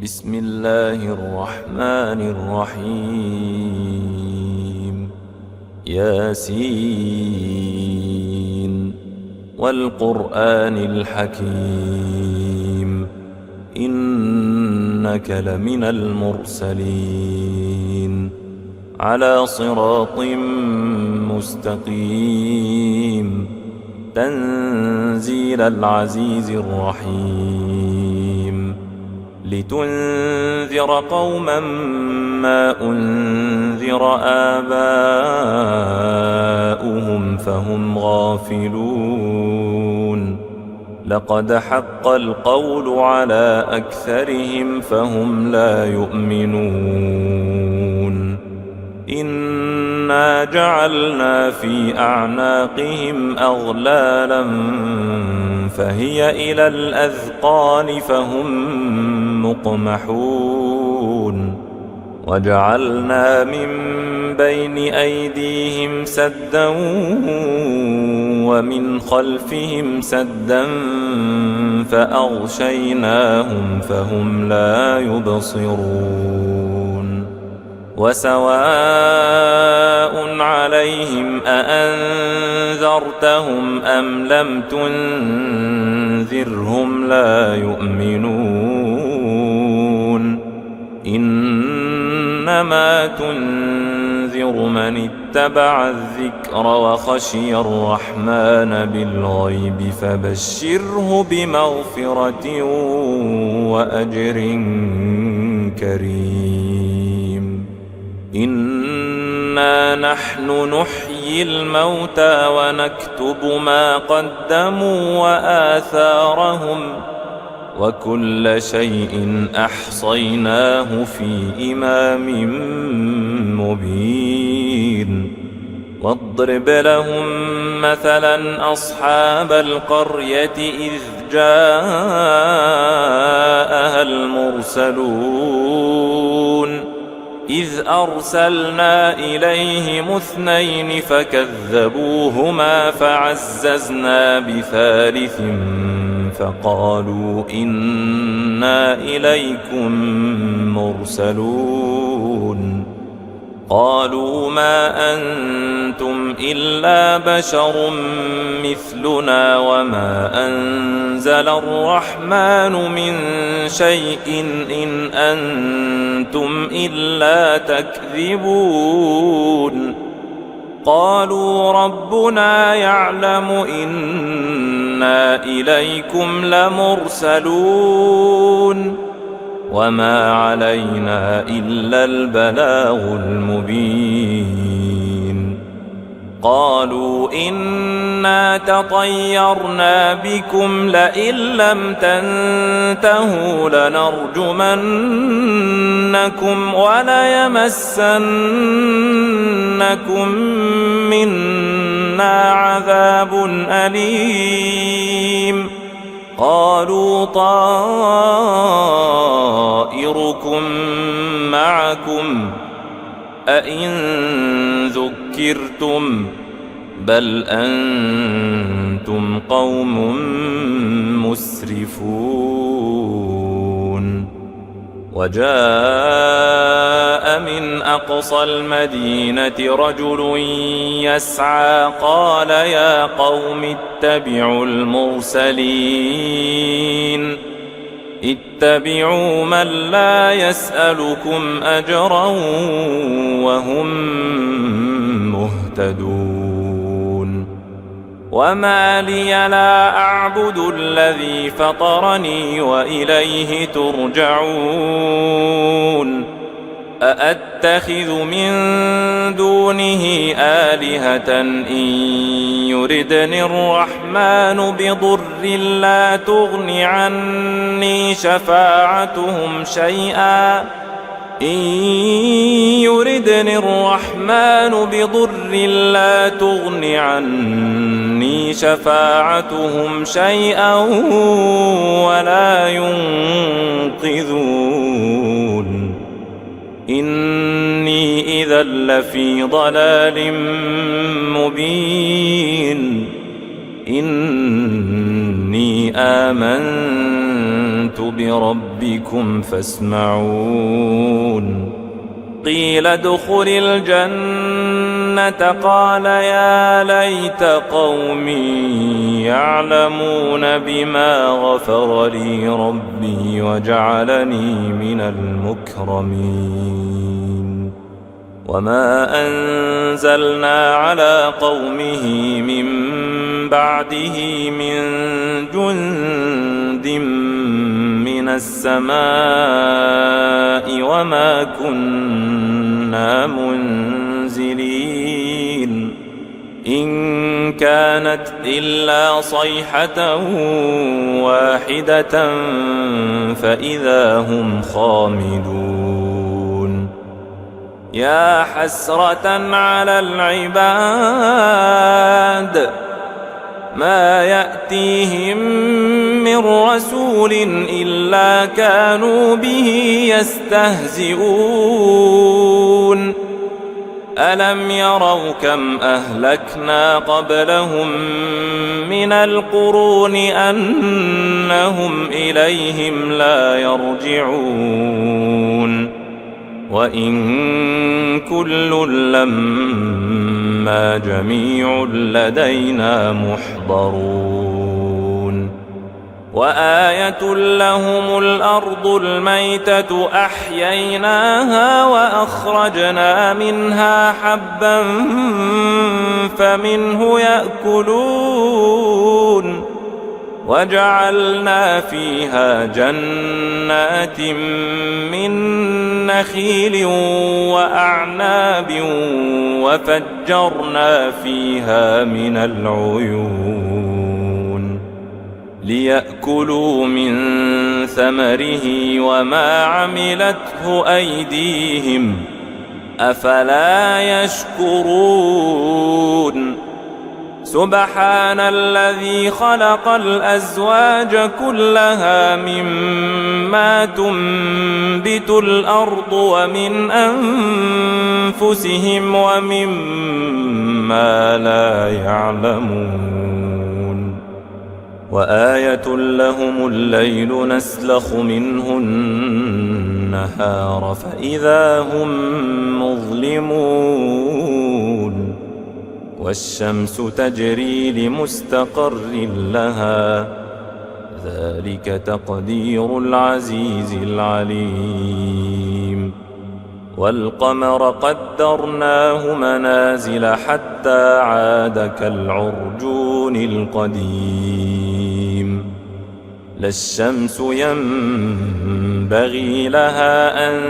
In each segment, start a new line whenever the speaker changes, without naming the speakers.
بسم الله الرحمن الرحيم ياسين والقرآن الحكيم إنك لمن المرسلين على صراط مستقيم تنزيل العزيز الرحيم لتنذر قوما ما أنذر آباؤهم فهم غافلون لقد حق القول على أكثرهم فهم لا يؤمنون إنا جعلنا في أعناقهم أغلالا فهي إلى الأذقان فهم مقمحون وجعلنا من بين أيديهم سدا ومن خلفهم سدا فأغشيناهم فهم لا يبصرون وسواء عليهم أأنذرتهم أم لم تنذرهم لا يؤمنون إنما تنذر من اتبع الذكر وخشي الرحمن بالغيب فبشره بمغفرة وأجر كريم إنا نحن نحيي الموتى ونكتب ما قدموا وآثارهم وكل شيء أحصيناه في إمام مبين واضرب لهم مثلا أصحاب القرية إذ جاءها المرسلون إذ أرسلنا إليهم اثنين فكذبوهما فعززنا بثالث فقالوا إنا إليكم مرسلون قالوا ما أنتم إلا بشر مثلنا وما أنزل الرحمن من شيء إن أنتم إلا تكذبون قالوا ربنا يعلم إنا إليكم لمرسلون وما علينا إلا البلاغ المبين قالوا إنا تطيرنا بكم لئن لم تنتهوا لنرجمنكم وليمسنكم منا عذاب أليم قالوا طائركم معكم أئن ذكرتم بل أنتم قوم مسرفون وجاء من أقصى المدينة رجل يسعى قال يا قوم اتبعوا المرسلين اتبعوا من لا يسألكم أجرا وهم مهتدون وما لي لا أعبد الذي فطرني وإليه ترجعون أأتخذ من دونه آلهة إن يردني الرحمن بضر لا تغن عني شفاعتهم شيئا إن يردني الرحمن بضر لا تغن عني شفاعتهم شيئا ولا ينقذون إني إذا لفي ضلال مبين إني آمنت آمنت بربكم فاسمعون قيل ادخل الجنة قال يا ليت قومي يعلمون بما غفر لي ربي وجعلني من المكرمين وما أنزلنا على قومه من بعده من جند من السماء وما كنا منزلين إن كانت إلا صيحة واحدة فإذا هم خامدون يا حسرة على العباد ما يأتيهم من رسول إلا كانوا به يستهزئون ألم يروا كم أهلكنا قبلهم من القرون أنهم إليهم لا يرجعون وإن كل لما جميع لدينا محضرون وآية لهم الأرض الميتة أحييناها وأخرجنا منها حبا فمنه يأكلون وجعلنا فيها جنات من نخيل وأعناب وفجرنا فيها من العيون ليأكلوا من ثمره وما عملته أيديهم أفلا يشكرون سبحان الذي خلق الأزواج كلها مما تنبت الأرض ومن أنفسهم ومما لا يعلمون وآية لهم الليل نسلخ منه النهار فإذا هم مظلمون والشمس تجري لمستقر لها ذلك تقدير العزيز العليم والقمر قدرناه منازل حتى عاد كالعرجون القديم لا الشمس ينبغي لها أن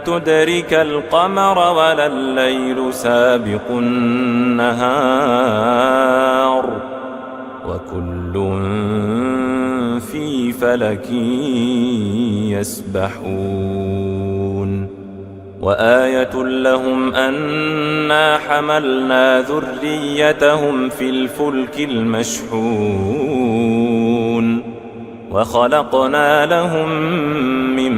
تدرك القمر ولا الليل سابق النهار وكل في فلك يسبحون وآية لهم أنا حملنا ذريتهم في الفلك المشحون وخلقنا لهم من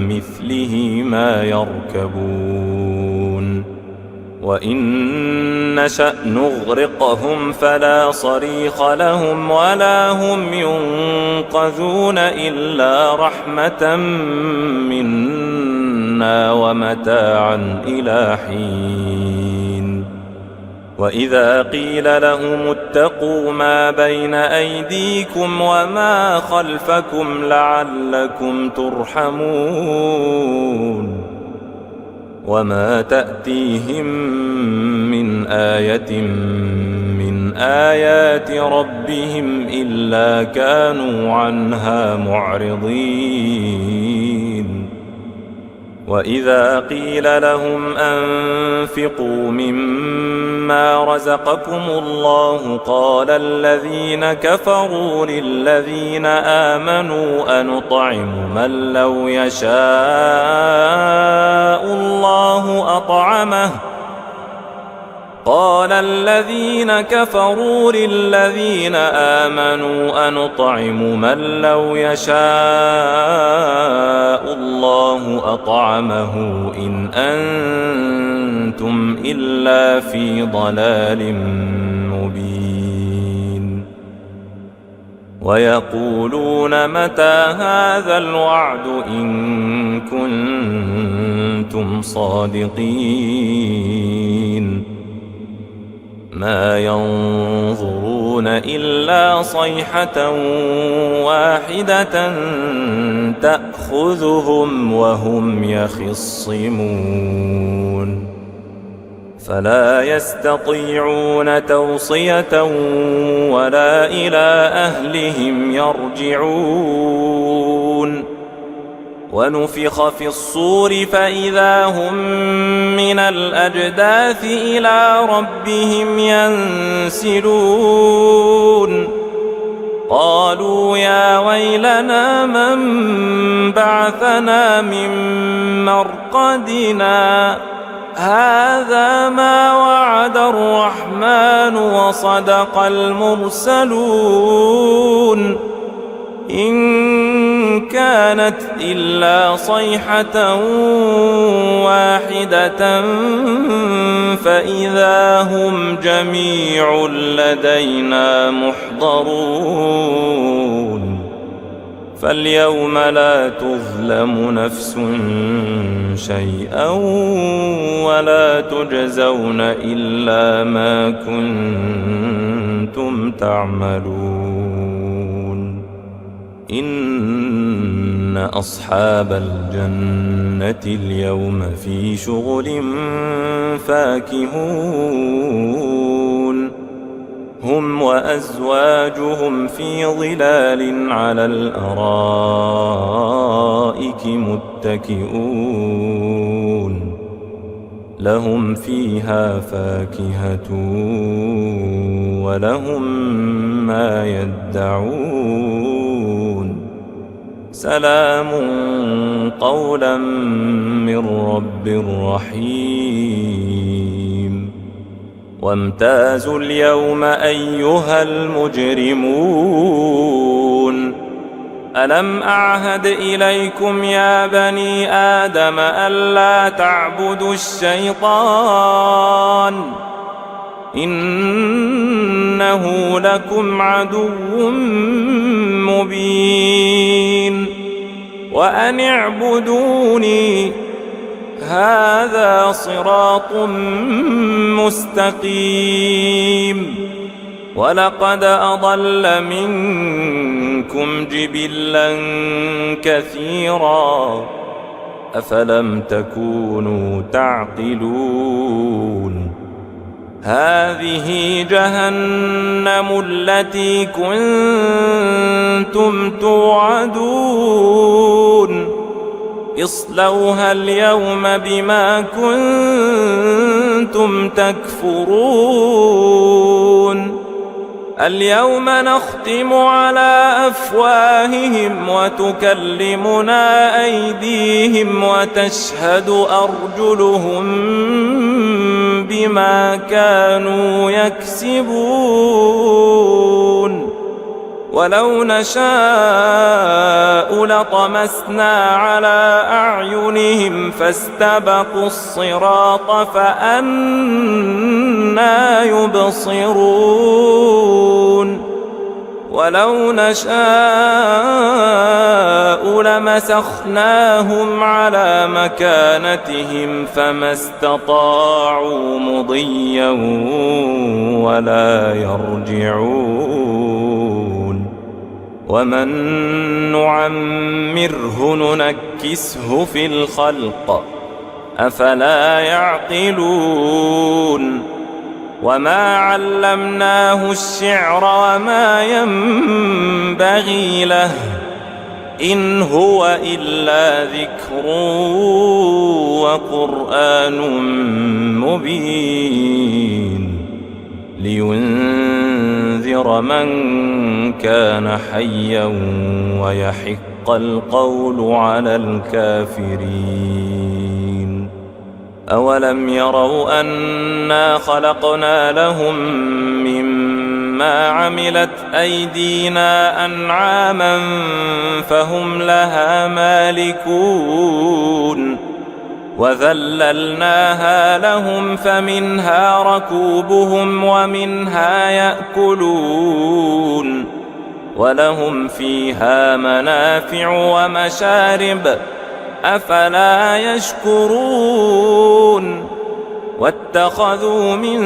مثله ما يركبون وإن نشأ نغرقهم فلا صريخ لهم ولا هم ينقذون إلا رحمة منا ومتاعا إلى حين وإذا قيل لهم اتقوا ما بين أيديكم وما خلفكم لعلكم ترحمون وما تأتيهم من آية من آيات ربهم إلا كانوا عنها معرضين وإذا قيل لهم أنفقوا مما رزقكم الله قال الذين كفروا للذين آمنوا أنطعم من لو يشاء الله أطعمه قال الذين كفروا للذين آمنوا أنطعم من لو يشاء الله أطعمه إن أنتم إلا في ضلال مبين ويقولون متى هذا الوعد إن كنتم صادقين ما ينظرون إلا صيحة واحدة تأخذهم وهم يخصمون فلا يستطيعون توصية ولا إلى أهلهم يرجعون ونفخ في الصور فإذا هم من الأجداث إلى ربهم ينسلون قالوا يا ويلنا من بعثنا من مرقدنا هذا ما وعد الرحمن وصدق المرسلون إن كانت إلا صيحة واحدة فإذا هم جميع لدينا محضرون فاليوم لا تظلم نفس شيئا ولا تجزون إلا ما كنتم تعملون إن أصحاب الجنة اليوم في شغل فاكهون هم وأزواجهم في ظلال على الأرائك متكئون لهم فيها فاكهة ولهم ما يدعون سلام قولا من رب رحيم وامتازوا اليوم أيها المجرمون ألم أعهد إليكم يا بني آدم ألا تعبدوا الشيطان إنه لكم عدو مبين وأن اعبدوني هذا صراط مستقيم ولقد أضل منكم جبلا كثيرا أفلم تكونوا تعقلون هذه جهنم التي كنتم توعدون اصلوها اليوم بما كنتم تكفرون اليوم نختم على أفواههم وتكلمنا أيديهم وتشهد أرجلهم بما كانوا يكسبون ولو نشاء لطمسنا على أعينهم فاستبقوا الصراط فأنى يبصرون ولو نشاء لمسخناهم على مكانتهم فما استطاعوا مضيا ولا يرجعون ومن نعمره ننكسه في الخلق أفلا يعقلون وما علمناه الشعر وما ينبغي له إن هو إلا ذكر وقرآن مبين لينذر من كان حيا ويحق القول على الكافرين أولم يروا أنا خلقنا لهم مما عملت أيدينا أنعاما فهم لها مالكون وذللناها لهم فمنها ركوبهم ومنها يأكلون ولهم فيها منافع ومشارب أفلا يشكرون واتخذوا من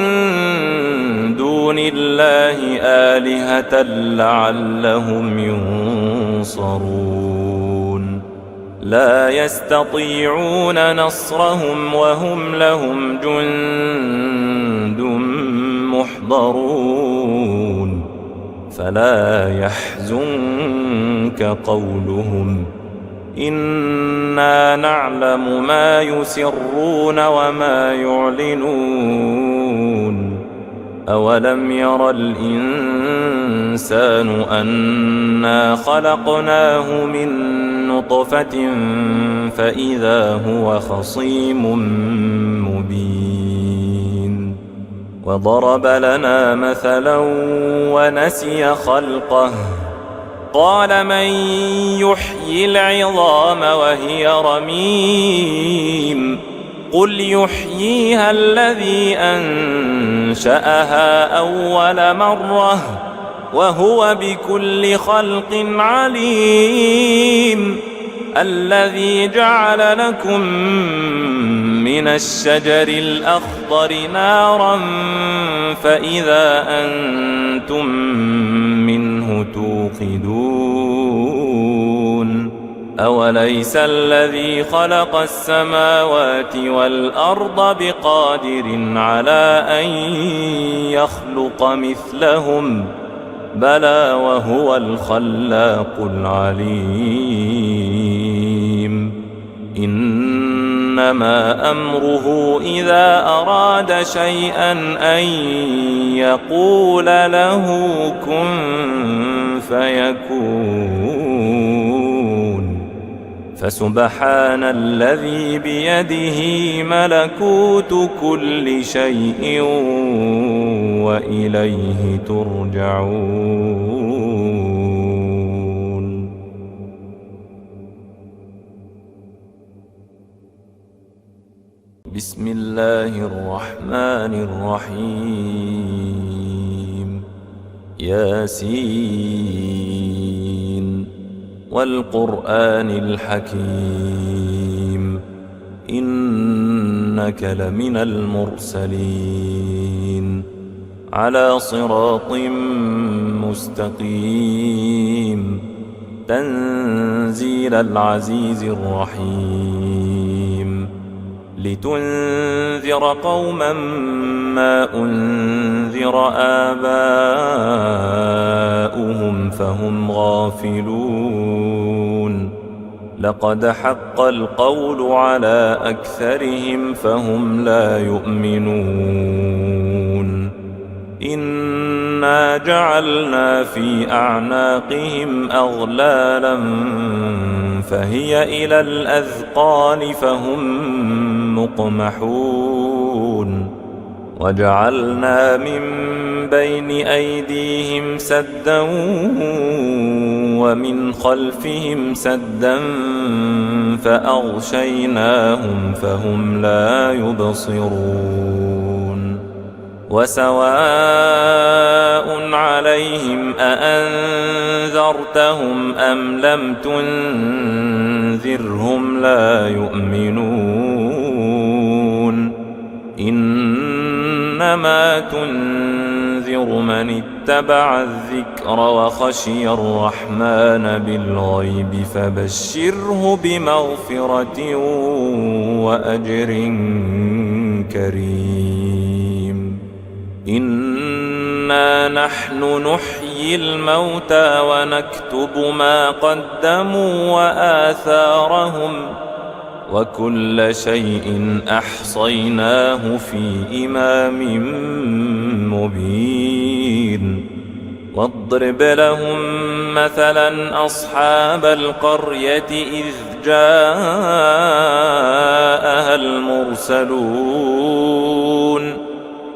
دون الله آلهة لعلهم ينصرون لا يستطيعون نصرهم وهم لهم جند محضرون فلا يحزنك قولهم إنا نعلم ما يسرون وما يعلنون أولم ير الإنسان أنا خلقناه من نطفة فإذا هو خصيم مبين وضرب لنا مثلا ونسي خلقه قال من يحيي العظام وهي رميم قل يحييها الذي أنشأها أول مرة وهو بكل خلق عليم الذي جعل لكم من الشجر الأخضر نارا فإذا أنتم منه توقدون أوليس الذي خلق السماوات والأرض بقادر على أن يخلق مثلهم بلى وهو الخلاق العليم إنما أمره إذا أراد شيئا أن يقول له كن فيكون فسبحان الذي بيده ملكوت كل شيء وإليه ترجعون. بسم الله الرحمن الرحيم ياسين والقرآن الحكيم إنك لمن المرسلين على صراط مستقيم تنزيل العزيز الرحيم لتنذر قوما ما أنذر آباؤهم فهم غافلون لقد حق القول على أكثرهم فهم لا يؤمنون إنا جعلنا في أعناقهم أغلالا فهي إلى الأذقان فهم مقمحون وجعلنا من بين أيديهم سدا ومن خلفهم سدا فأغشيناهم فهم لا يبصرون وسواء عليهم أأنذرتهم أم لم تنذرهم لا يؤمنون إنما تنذر من اتبع الذكر وخشي الرحمن بالغيب فبشره بمغفرة وأجر كريم إنا نحن نحيي الموتى ونكتب ما قدموا وآثارهم وكل شيء أحصيناه في إمام مبين واضرب لهم مثلا أصحاب القرية إذ جاءها المرسلون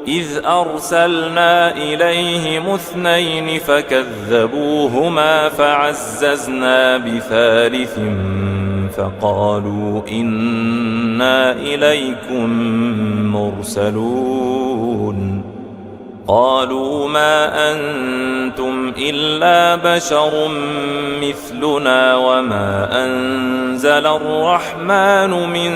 إذ أرسلنا إليهم 2 فكذبوهما فعززنا بثالث فقالوا إنا إليكم مرسلون قالوا ما أنتم إلا بشر مثلنا وما أنزل الرحمن من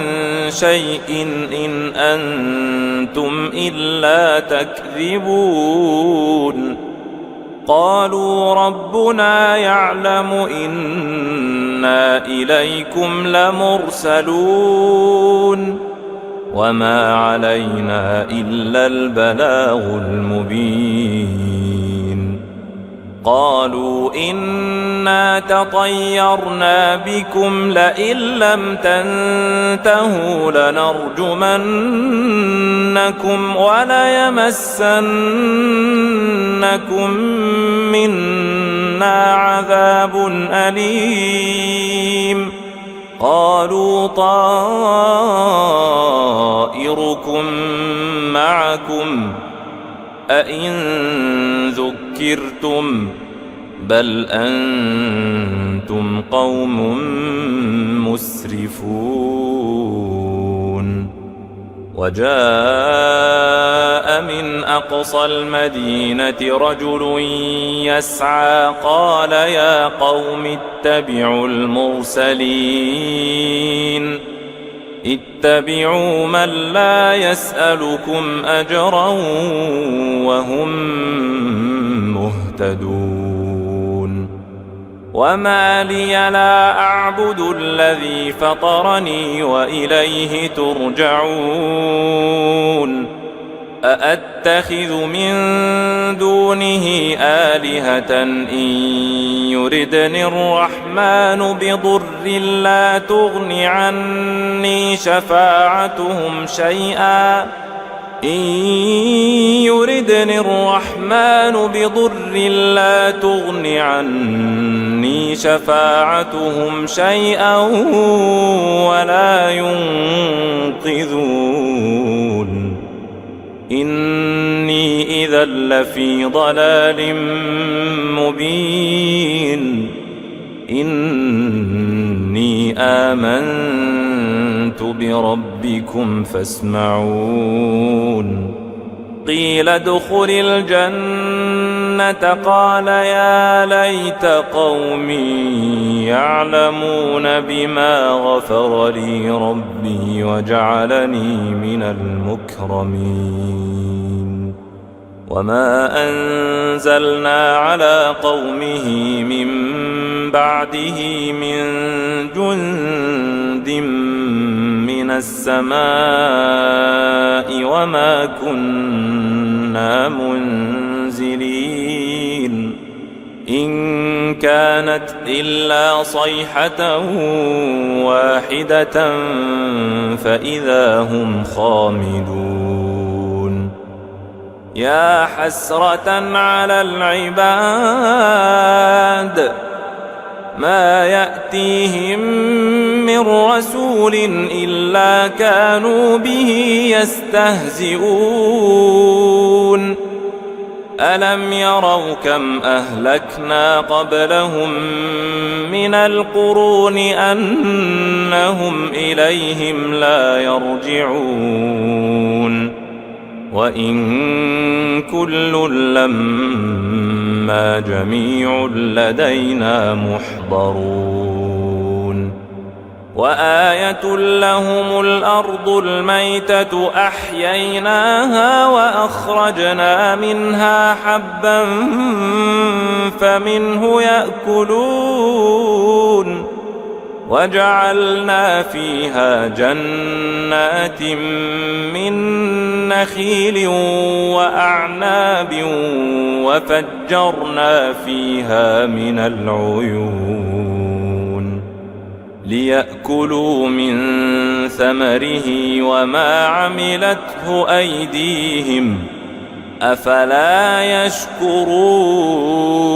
شيء إن أنتم إلا تكذبون قالوا ربنا يعلم إنا إليكم لمرسلون وما علينا إلا البلاغ المبين قالوا إنا تطيرنا بكم لئن لم تنتهوا لنرجمنكم وليمسنكم منا عذاب أليم قالوا طائركم معكم أئن ذكرتم بل أنتم قوم مسرفون وجاء من أقصى المدينة رجل يسعى قال يا قوم اتبعوا المرسلين اتبعوا من لا يسألكم أجرا وهم مهتدون وما لي لا أعبد الذي فطرني وإليه ترجعون أأتخذ من دونه آلهة إن يردني الرحمن بضر لا تغن عني شفاعتهم شيئا إن يردني الرحمن بضر لا تغن عني شفاعتهم شيئا ولا ينقذون إني إذا لفي ضلال مبين إني آمنت بربكم فاسمعون قيل ادخل الجنة قال يا ليت قومي يعلمون بما غفر لي ربي وجعلني من المكرمين وما أنزلنا على قومه من بعده من جند من السماء وما كنا منزلين إن كانت إلا صيحة واحدة فإذا هم خامدون يا حسرة على العباد ما يأتيهم من رسول إلا كانوا به يستهزئون ألم يروا كم أهلكنا قبلهم من القرون أنهم إليهم لا يرجعون وإن كل لما جميع لدينا محضرون وآية لهم الأرض الميتة أحييناها وأخرجنا منها حبا فمنه يأكلون وجعلنا فيها جنات من نخيل وأعناب وفجرنا فيها من العيون ليأكلوا من ثمره وما عملته أيديهم أفلا يشكرون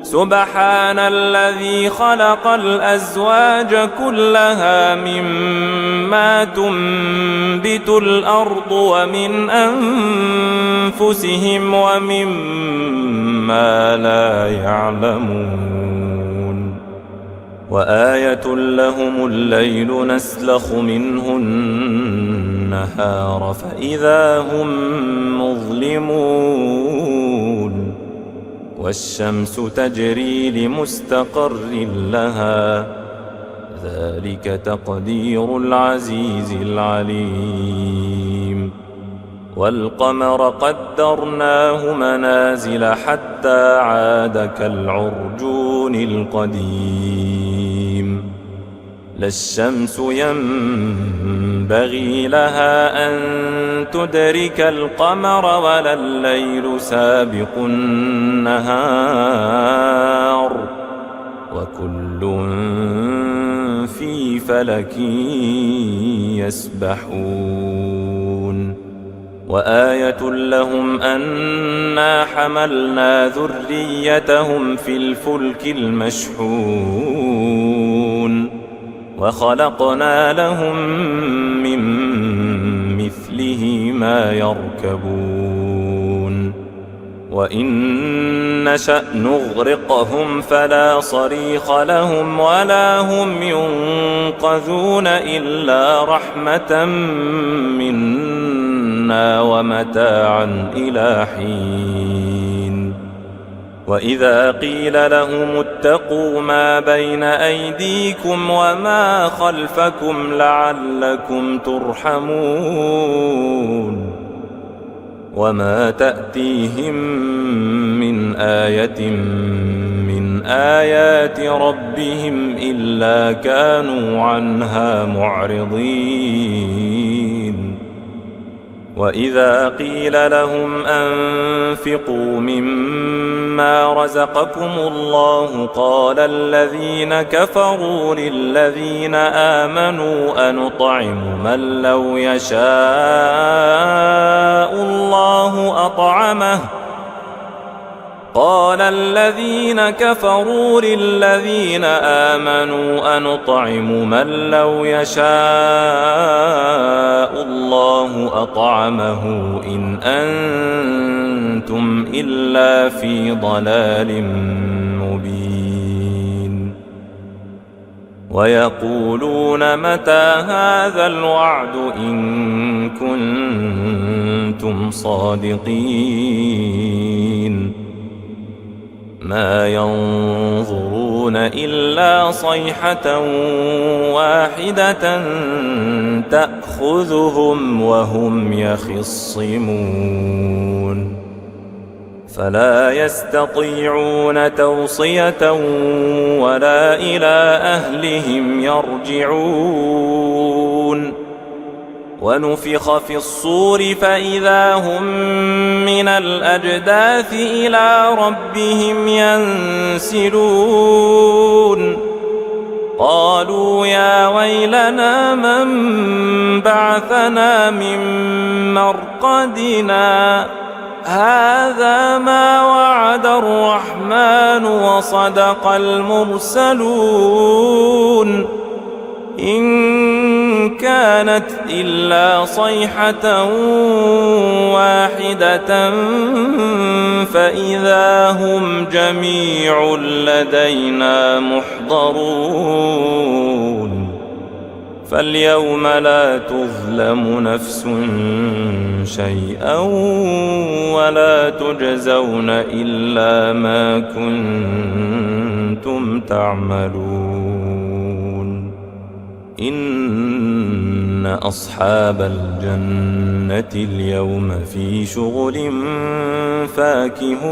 سبحان الذي خلق الأزواج كلها مما تنبت الأرض ومن أنفسهم ومما لا يعلمون وآية لهم الليل نسلخ منه النهار فإذا هم مظلمون والشمس تجري لمستقر لها ذلك تقدير العزيز العليم والقمر قدرناه منازل حتى عاد كالعرجون القديم لا الشمس ينبغي لها أن تدرك القمر ولا الليل سابق النهار وكل في فلك يسبحون وآية لهم أنا حملنا ذريتهم في الفلك المشحون وخلقنا لهم من مثله ما يركبون وإن نشأ نغرقهم فلا صريخ لهم ولا هم ينقذون إلا رحمة منا ومتاعا إلى حين وإذا قيل لهم اتقوا ما بين أيديكم وما خلفكم لعلكم ترحمون وما تأتيهم من آية من آيات ربهم إلا كانوا عنها معرضين وإذا قيل لهم أنفقوا مما رزقكم الله قال الذين كفروا للذين آمنوا أنطعم من لو يشاء الله أطعمه قال الذين كفروا للذين آمنوا أنطعم من لو يشاء الله أطعمه إن أنتم إلا في ضلال مبين ويقولون متى هذا الوعد إن كنتم صادقين ما ينظرون إلا صيحة واحدة تأخذهم وهم يخصمون فلا يستطيعون توصية ولا إلى أهلهم يرجعون ونفخ في الصور فإذا هم من الأجداث إلى ربهم ينسلون قالوا يا ويلنا من بعثنا من مرقدنا هذا ما وعد الرحمن وصدق المرسلون إن كانت إلا صيحة واحدة فإذا هم جميع لدينا محضرون فاليوم لا تظلم نفس شيئا ولا تجزون إلا ما كنتم تعملون إن أصحاب الجنة اليوم في شغل فاكهون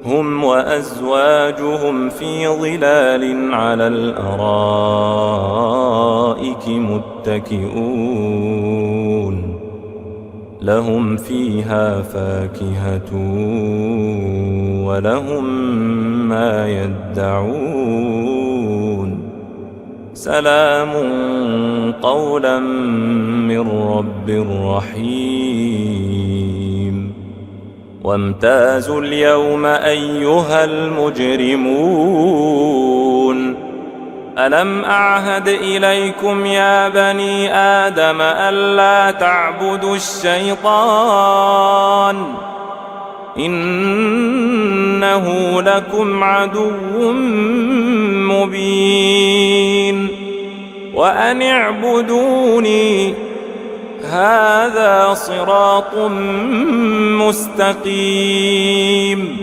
هم وأزواجهم في ظلال على الأرائك متكئون لهم فيها فاكهة ولهم ما يدعون سلام قولا من رب رحيم وامتازوا اليوم أيها المجرمون ألم أعهد إليكم يا بني آدم ألا تعبدوا الشيطان إنه لكم عدو مبين وأن اعبدوني هذا صراط مستقيم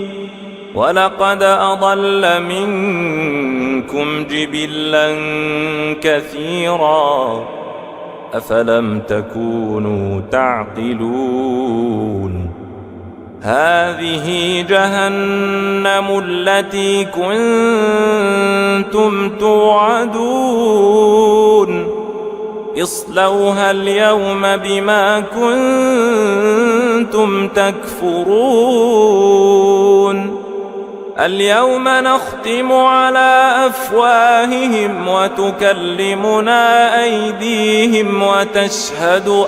ولقد أضل منكم جبلا كثيرا أفلم تكونوا تعقلون هذه جهنم التي كنتم توعدون اصلوها اليوم بما كنتم تكفرون اليوم نختم على أفواههم وتكلمنا أيديهم وتشهد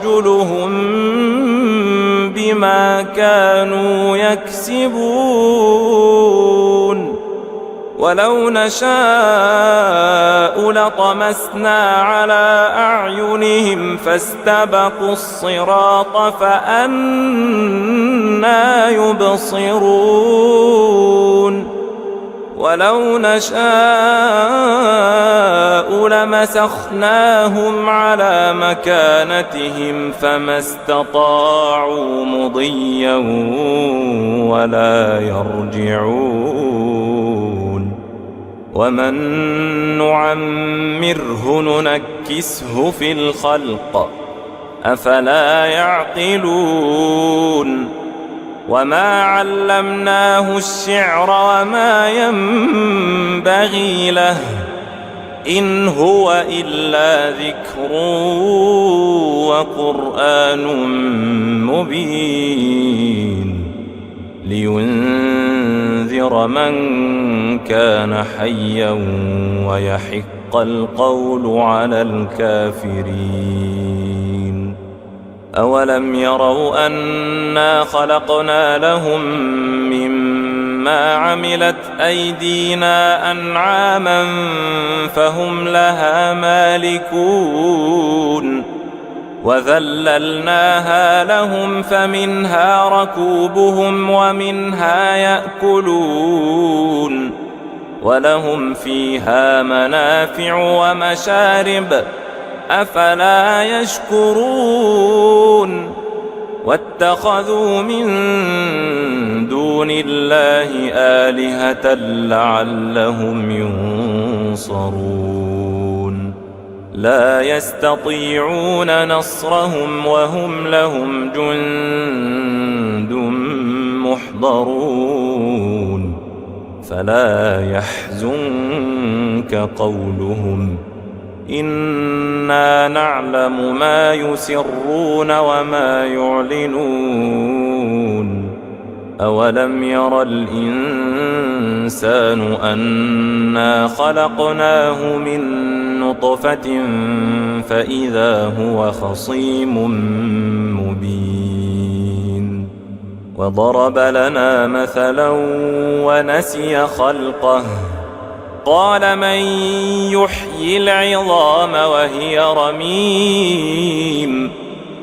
أرجلهم بما كانوا يكسبون ولو نشاء لطمسنا على أعينهم فاستبقوا الصراط فأنى يبصرون ولو نشاء لمسخناهم على مكانتهم فما استطاعوا مضيا ولا يرجعون ومن نعمره ننكسه في الخلق أفلا يعقلون وما علمناه الشعر وما ينبغي له إن هو إلا ذكر وقرآن مبين لينذر من كان حيا ويحق القول على الكافرين أولم يروا أنا خلقنا لهم مما عملت أيدينا أنعاما فهم لها مالكون وذللناها لهم فمنها ركوبهم ومنها يأكلون ولهم فيها منافع ومشارب أفلا يشكرون واتخذوا من دون الله آلهة لعلهم ينصرون لا يستطيعون نصرهم وهم لهم جند محضرون فلا يحزنك قولهم إنا نعلم ما يسرون وما يعلنون أولم ير الإنسان أنا خلقناه من نطفة فإذا هو خصيم مبين وضرب لنا مثلا ونسي خلقه قال من يحيي العظام وهي رميم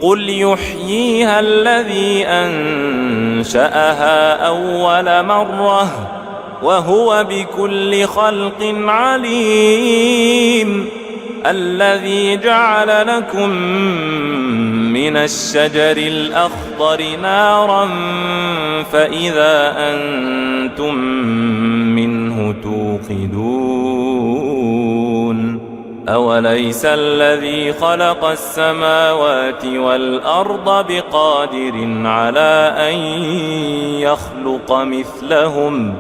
قل يحييها الذي أنشأها أول مرة وهو بكل خلق عليم الذي جعل لكم من الشجر الأخضر نارا فإذا أنتم منه توقدون أوليس الذي خلق السماوات والأرض بقادر على أن يخلق مثلهم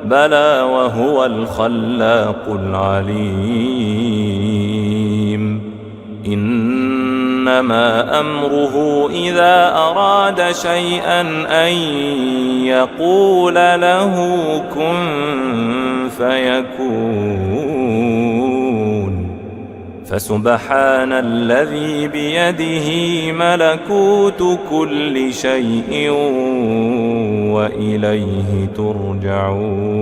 بلى وهو الخلاق العليم إنما أمره إذا أراد شيئا أن يقول له كن فيكون فسبحان الذي بيده ملكوت كل شيء وإليه ترجعون